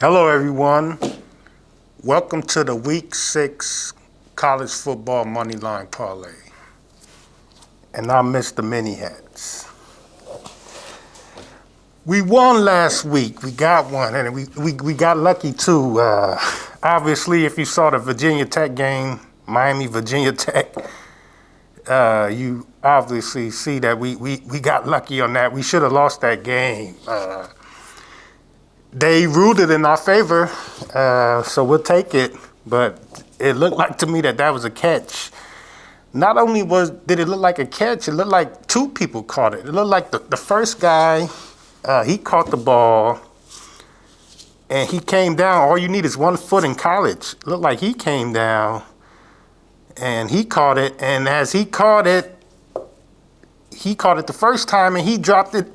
Hello, everyone. Welcome to the Week 6 College Football Moneyline Parlay. And I'm Mr. Mini Hats. We won last week. We got one, and we got lucky, too. Obviously, if you saw the Virginia Tech game, Miami, Virginia Tech, you obviously see that we got lucky on that. We should have lost that game. They ruled it in our favor, so we'll take it. But it looked like to me that was a catch. Not only did it look like a catch, it looked like two people caught it. It looked like the first guy, he caught the ball, and he came down. All you need is 1 foot in college. It looked like he came down, and he caught it. And as he caught it the first time, and he dropped it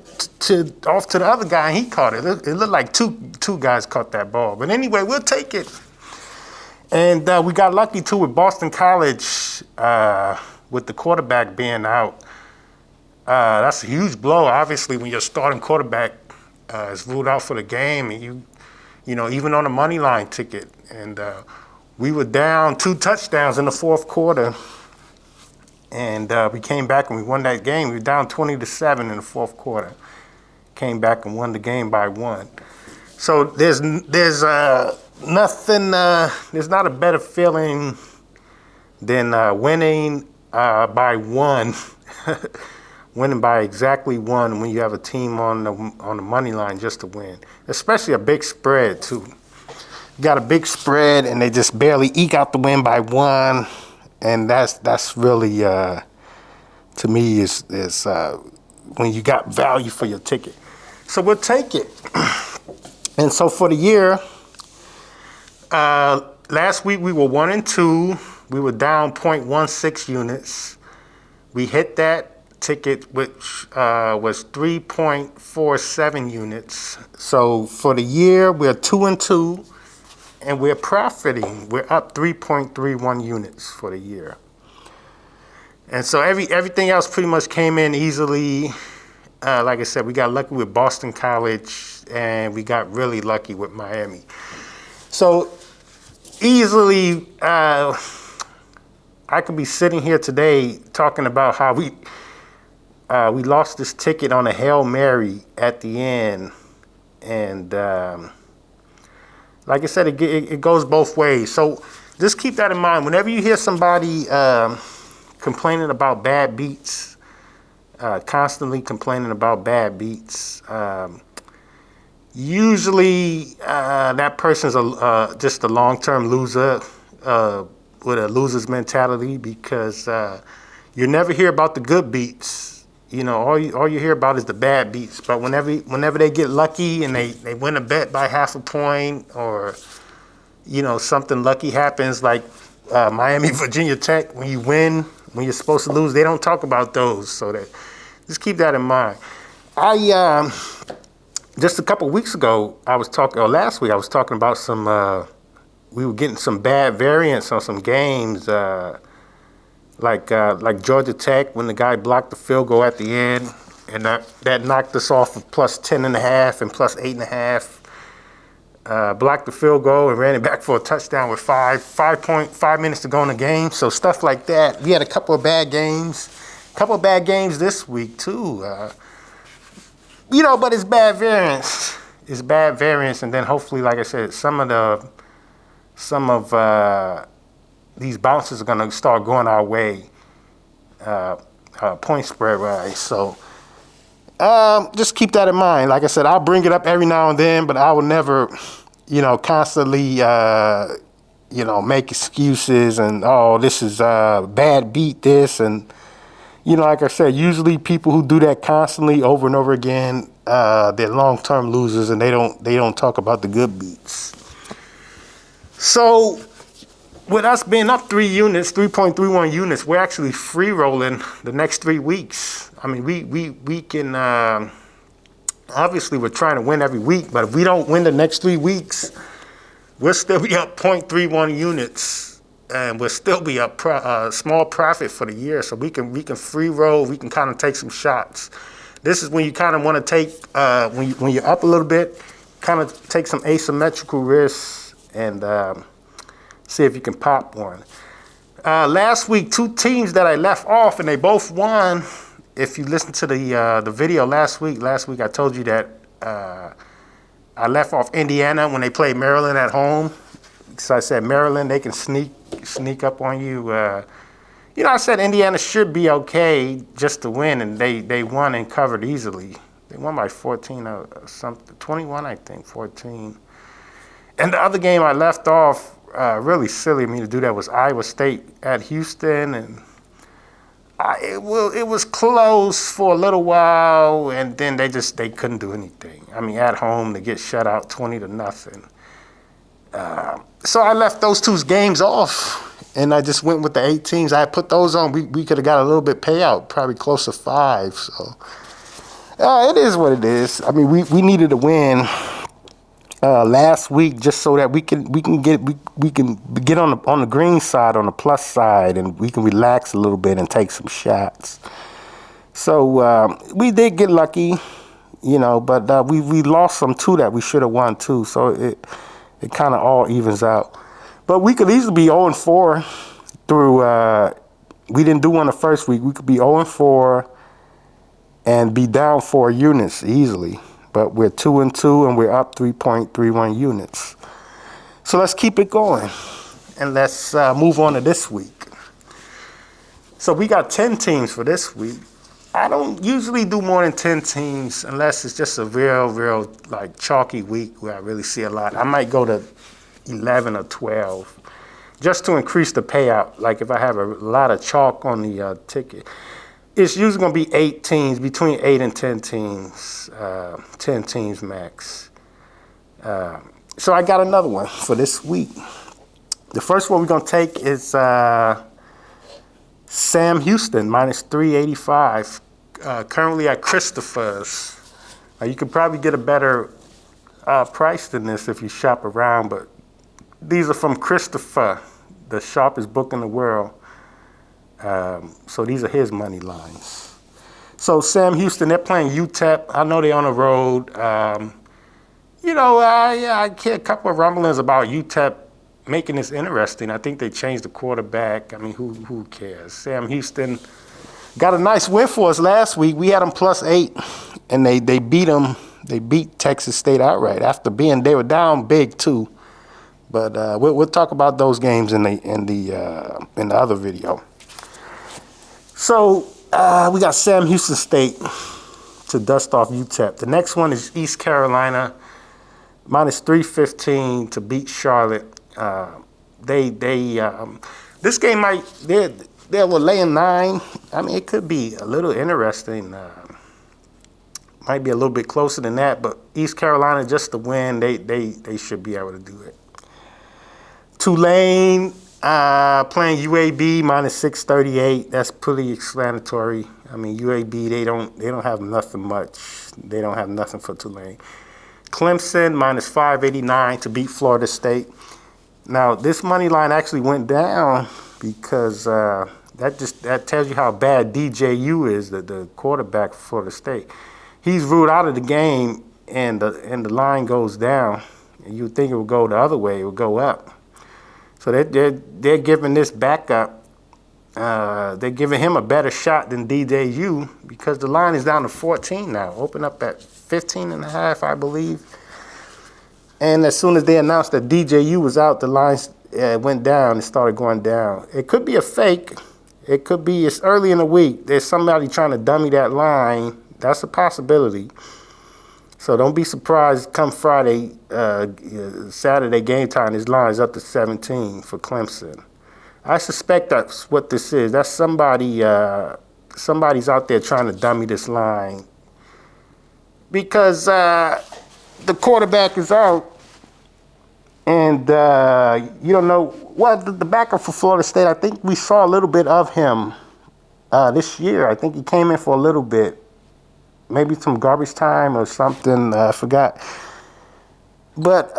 off to the other guy, and he caught it. It looked like two guys caught that ball. But anyway, we'll take it. And we got lucky, too, with Boston College, with the quarterback being out. That's a huge blow, obviously, when your starting quarterback is ruled out for the game, and you know, even on a money line ticket. And we were down 2 touchdowns in the fourth quarter. And we came back and we won that game. We were down 20-7 in the fourth quarter. Came back and won the game by 1. So there's nothing. There's not a better feeling than winning by 1, winning by exactly 1 when you have a team on the money line just to win. Especially a big spread too. You got a big spread and they just barely eke out the win by 1. And that's really, to me, is when you got value for your ticket. So we'll take it. And so for the year, last week we were 1-2. We were down 0.16 units. We hit that ticket, which was 3.47 units. So for the year, we're 2-2. And we're profiting. We're up 3.31 units for the year. And so everything else pretty much came in easily. Like I said, we got lucky with Boston College, and we got really lucky with Miami. So easily, I could be sitting here today talking about how we lost this ticket on a Hail Mary at the end. And like I said, it goes both ways. So just keep that in mind. Whenever you hear somebody complaining about bad beats, constantly complaining about bad beats, usually that person's just a long-term loser with a loser's mentality, because you never hear about the good beats. You know, all you hear about is the bad beats. But whenever they get lucky and they win a bet by half a point, or, you know, something lucky happens, like Miami, Virginia Tech, when you win, when you're supposed to lose, they don't talk about those. So just keep that in mind. Just a couple weeks ago, last week, I was talking about we were getting some bad variance on some games, like Georgia Tech, when the guy blocked the field goal at the end, and that knocked us off of plus 10.5 and plus 8.5. Blocked the field goal and ran it back for a touchdown with 5.5 minutes to go in the game. So stuff like that. We had a couple of bad games this week too. You know, but it's bad variance. It's bad variance, and then hopefully, like I said, some of these bounces are going to start going our way, point spread wise. So just keep that in mind. Like I said, I'll bring it up every now and then, but I will never, constantly, make excuses and, this is bad beat this. And, like I said, usually people who do that constantly over and over again, they're long-term losers, and they don't talk about the good beats. So with us being up 3.31 units, we're actually free rolling the next 3 weeks. I mean, we can, obviously we're trying to win every week, but if we don't win the next 3 weeks, we'll still be up 0.31 units, and we'll still be up small profit for the year. So we can free roll, we can kind of take some shots. This is when you kind of want to take, when you're up a little bit, kind of take some asymmetrical risks and see if you can pop one. Last week, 2 teams that I left off, and they both won. If you listen to the video last week I told you that I left off Indiana when they played Maryland at home. So I said Maryland, they can sneak up on you. I said Indiana should be okay just to win, and they won and covered easily. They won by 14 or something, 21, I think, 14. And the other game I left off, really silly of me to do that, was Iowa State at Houston, and it was close for a little while, and then they couldn't do anything. I mean, at home they get shut out 20-0. So I left those 2 games off, and I just went with the 8 teams. I put those on. We could have got a little bit payout, probably close to 5. So it is what it is. I mean, we needed a win last week just so that we can get on the green side, on the plus side, and we can relax a little bit and take some shots. So we did get lucky, but we lost some too that we should have won too. So it kind of all evens out. But we could easily be 0-4 through. We didn't do one the first week. We could be 0-4 and be down 4 units easily. But we're 2-2 and we're up 3.31 units. So let's keep it going, and let's move on to this week. So we got 10 teams for this week. I don't usually do more than 10 teams unless it's just a real like chalky week where I really see a lot. I might go to 11 or 12 just to increase the payout. Like if I have a lot of chalk on the ticket. It's usually going to be 8 teams, between 8 and 10 teams, 10 teams max. So I got another one for this week. The first one we're going to take is Sam Houston, minus 385, currently at Christopher's. You could probably get a better price than this if you shop around, but these are from Christopher, the sharpest book in the world. So these are his money lines. So Sam Houston, they're playing UTEP. I know they're on the road. I hear a couple of rumblings about UTEP making this interesting. I think they changed the quarterback. I mean, who cares? Sam Houston got a nice win for us last week. We had them plus 8, and they beat them. They beat Texas State outright after they were down big too. But we'll talk about those games in the other video. So we got Sam Houston State to dust off UTEP. The next one is East Carolina, minus 315 to beat Charlotte. This game they were laying 9. I mean, it could be a little interesting. Might be a little bit closer than that, but East Carolina just to win, they should be able to do it. Tulane playing UAB, minus 638. That's pretty explanatory. I mean, UAB, they don't have nothing much. They don't have nothing for Tulane. Clemson, minus 589 to beat Florida State. Now, this money line actually went down because that tells you how bad DJU is, the quarterback for Florida State. He's ruled out of the game, and the line goes down. And you'd think it would go the other way. It would go up. So they're giving this backup. They're giving him a better shot than DJU because the line is down to 14 now. Open up at 15.5, I believe. And as soon as they announced that DJU was out, the lines went down and started going down. It could be a fake. It could be it's early in the week. There's somebody trying to dummy that line. That's a possibility. So don't be surprised come Friday, Saturday game time, his line is up to 17 for Clemson. I suspect that's what this is. That's somebody's out there trying to dummy this line because the quarterback is out, and you don't know. Well, the backup for Florida State, I think we saw a little bit of him this year. I think he came in for a little bit. Maybe some garbage time or something. I forgot. But,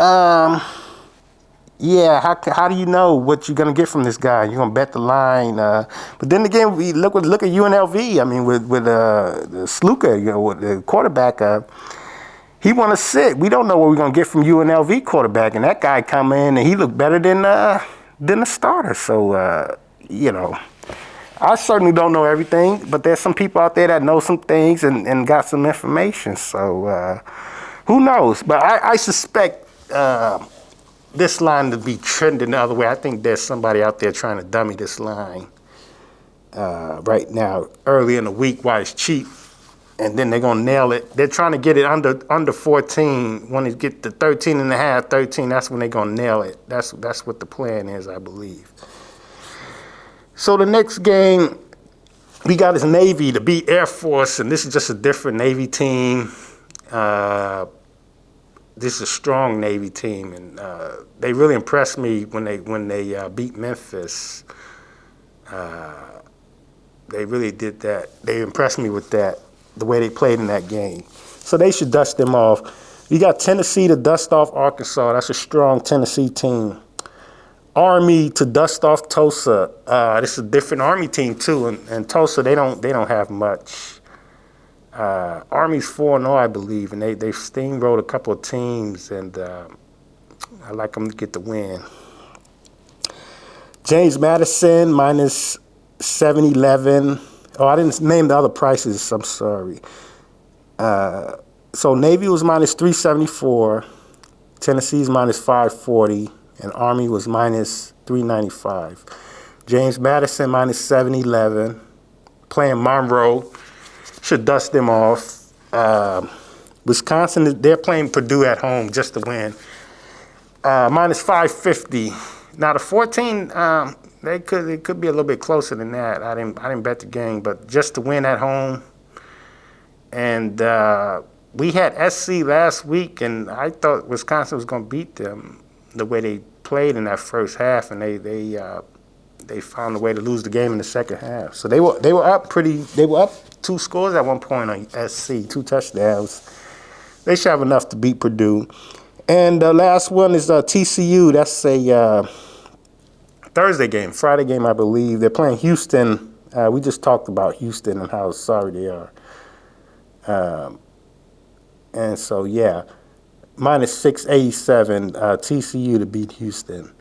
yeah, how do you know what you're going to get from this guy? You're going to bet the line. But then again, we look at UNLV. I mean, with Sluka, with the quarterback. He want to sit. We don't know what we're going to get from UNLV quarterback, and that guy come in and he looked better than the starter. So, you know, I certainly don't know everything, but there's some people out there that know some things and got some information. So, who knows? But I suspect this line to be trending the other way. I think there's somebody out there trying to dummy this line right now, early in the week while it's cheap. And then they're going to nail it. They're trying to get it under 14. When it get to 13 and a half, 13, that's when they're going to nail it. That's what the plan is, I believe. So the next game, we got is Navy to beat Air Force, and this is just a different Navy team. This is a strong Navy team, and they really impressed me when they beat Memphis. They really did that. They impressed me with that, the way they played in that game. So they should dust them off. You got Tennessee to dust off Arkansas. That's a strong Tennessee team. Army to dust off Tulsa. This is a different Army team too, and Tulsa they don't have much. Army's 4-0, I believe, and they've steamrolled a couple of teams, and I like them to get the win. James Madison minus 711. Oh, I didn't name the other prices. I'm sorry. So Navy was minus 374, Tennessee's minus 540, and Army was minus 395. James Madison minus 711, playing Monroe, should dust them off. Wisconsin, they're playing Purdue at home just to win. Minus 550. Now the 14, it could be a little bit closer than that. I didn't bet the game, but just to win at home. And we had SC last week, and I thought Wisconsin was going to beat them the way they played in that first half, and they found a way to lose the game in the second half. So they were up 2 scores at one point on SC, 2 touchdowns. They should have enough to beat Purdue. And the last one is TCU. That's a Thursday game, Friday game, I believe. They're playing Houston. We just talked about Houston and how sorry they are. And so, yeah, minus 687, TCU to beat Houston.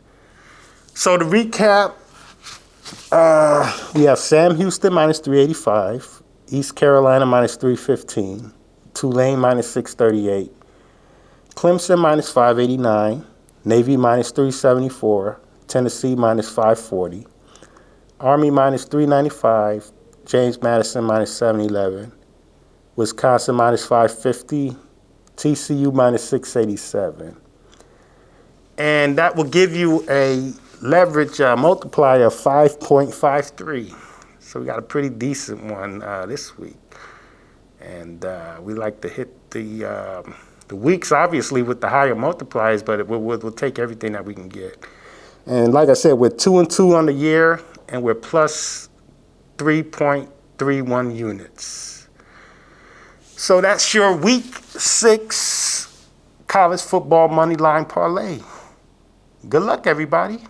So to recap, we have Sam Houston minus 385, East Carolina minus 315, Tulane minus 638, Clemson minus 589, Navy minus 374, Tennessee minus 540, Army minus 395, James Madison minus 711, Wisconsin minus 550, TCU minus 687. And that will give you a leverage multiplier of 5.53. So we got a pretty decent one this week. And we like to hit the weeks, obviously, with the higher multipliers, but we'll take everything that we can get. And like I said, we're 2-2 on the year, and we're plus 3.31 units. So that's your week 6 college football money line parlay. Good luck, everybody.